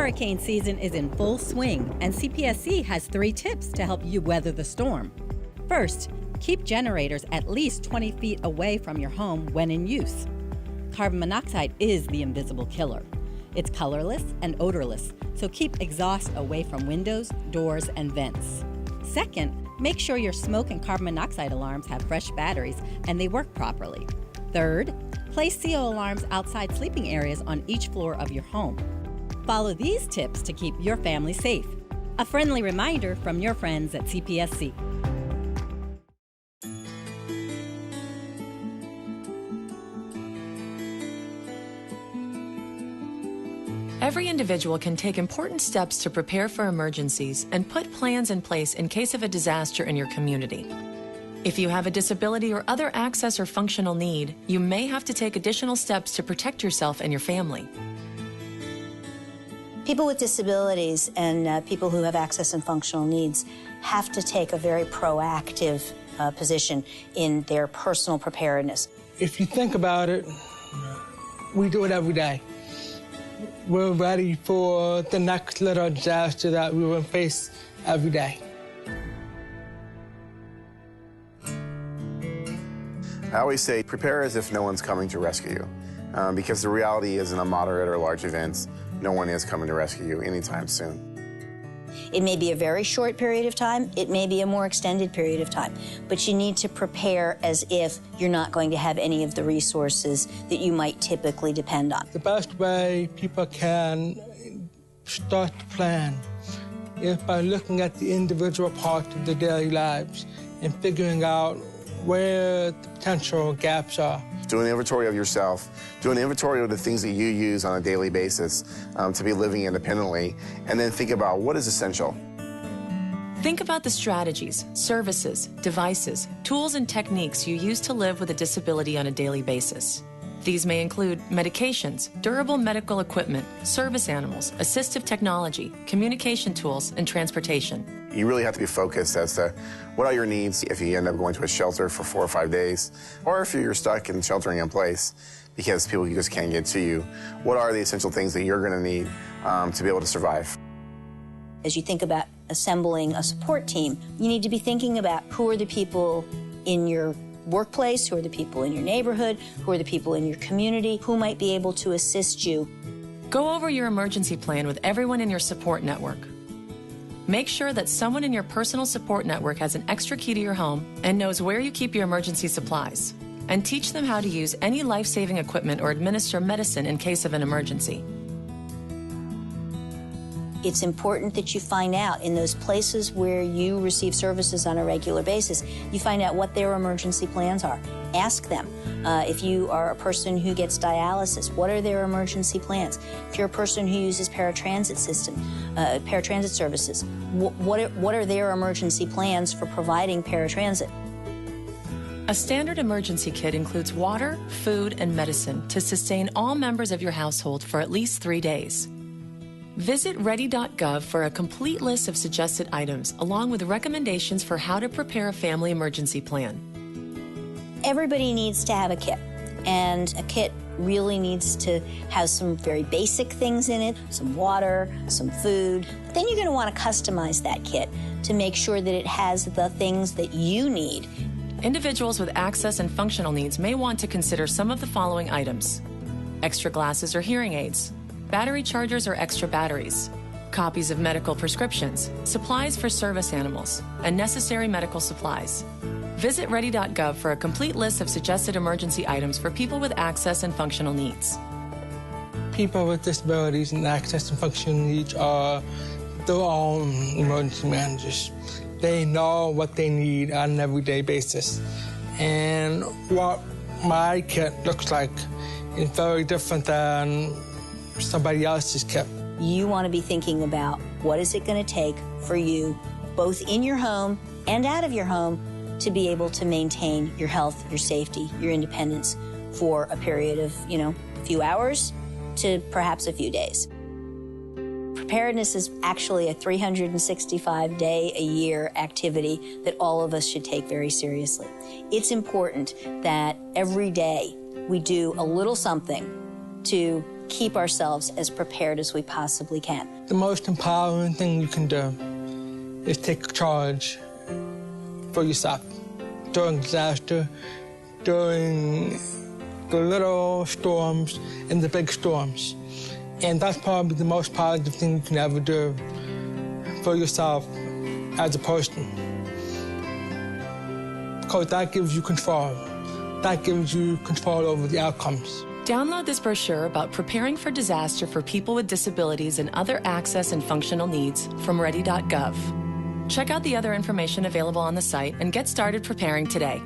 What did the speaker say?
Hurricane season is in full swing, and CPSC has 3 tips to help you weather the storm. First, keep generators at least 20 feet away from your home when in use. Carbon monoxide is the invisible killer. It's colorless and odorless, so keep exhaust away from windows, doors, and vents. Second, make sure your smoke and carbon monoxide alarms have fresh batteries and they work properly. Third, place CO alarms outside sleeping areas on each floor of your home. Follow these tips to keep your family safe. A friendly reminder from your friends at CPSC. Every individual can take important steps to prepare for emergencies and put plans in place in case of a disaster in your community. If you have a disability or other access or functional need, you may have to take additional steps to protect yourself and your family. People with disabilities and people who have access and functional needs have to take a very proactive position in their personal preparedness. If you think about it, we do it every day. We're ready for the next little disaster that we will face every day. I always say, prepare as if no one's coming to rescue you, because the reality is in a moderate or large events, no one is coming to rescue you anytime soon. It may be a very short period of time, it may be a more extended period of time, but you need to prepare as if you're not going to have any of the resources that you might typically depend on. The best way people can start to plan is by looking at the individual parts of their daily lives and figuring out where the potential gaps are. Do an inventory of yourself. Do an inventory of the things that you use on a daily basis to be living independently, and then think about what is essential. Think about the strategies, services, devices, tools, and techniques you use to live with a disability on a daily basis. These may include medications, durable medical equipment, service animals, assistive technology, communication tools, and transportation. You really have to be focused as to what are your needs if you end up going to a shelter for 4 or 5 days, or if you're stuck in sheltering in place because people just can't get to you. What are the essential things that you're going to need to be able to survive? As you think about assembling a support team, you need to be thinking about who are the people in your workplace, who are the people in your neighborhood, who are the people in your community, who might be able to assist you. Go over your emergency plan with everyone in your support network. Make sure that someone in your personal support network has an extra key to your home and knows where you keep your emergency supplies. And teach them how to use any life-saving equipment or administer medicine in case of an emergency. It's important that you find out in those places where you receive services on a regular basis, you find out what their emergency plans are. Ask them. If you are a person who gets dialysis, what are their emergency plans? If you're a person who uses paratransit services, what are their emergency plans for providing paratransit? A standard emergency kit includes water, food, and medicine to sustain all members of your household for at least 3 days. Visit ready.gov for a complete list of suggested items, along with recommendations for how to prepare a family emergency plan. Everybody needs to have a kit, and a kit really needs to have some very basic things in it, some water, some food. But then you're going to want to customize that kit to make sure that it has the things that you need. Individuals with access and functional needs may want to consider some of the following items: extra glasses or hearing aids, battery chargers or extra batteries, copies of medical prescriptions, supplies for service animals, and necessary medical supplies. Visit ready.gov for a complete list of suggested emergency items for people with access and functional needs. People with disabilities and access and functional needs are their own emergency managers. They know what they need on an everyday basis. And what my kit looks like is very different than somebody else's kit. You want to be thinking about what is it going to take for you, both in your home and out of your home, to be able to maintain your health, your safety, your independence for a period of, a few hours to perhaps a few days. Preparedness is actually a 365-day-a-year activity that all of us should take very seriously. It's important that every day we do a little something to keep ourselves as prepared as we possibly can. The most empowering thing you can do is take charge for yourself during disaster, during the little storms and the big storms. And that's probably the most positive thing you can ever do for yourself as a person. Because that gives you control. That gives you control over the outcomes. Download this brochure about preparing for disaster for people with disabilities and other access and functional needs from ready.gov. Check out the other information available on the site and get started preparing today.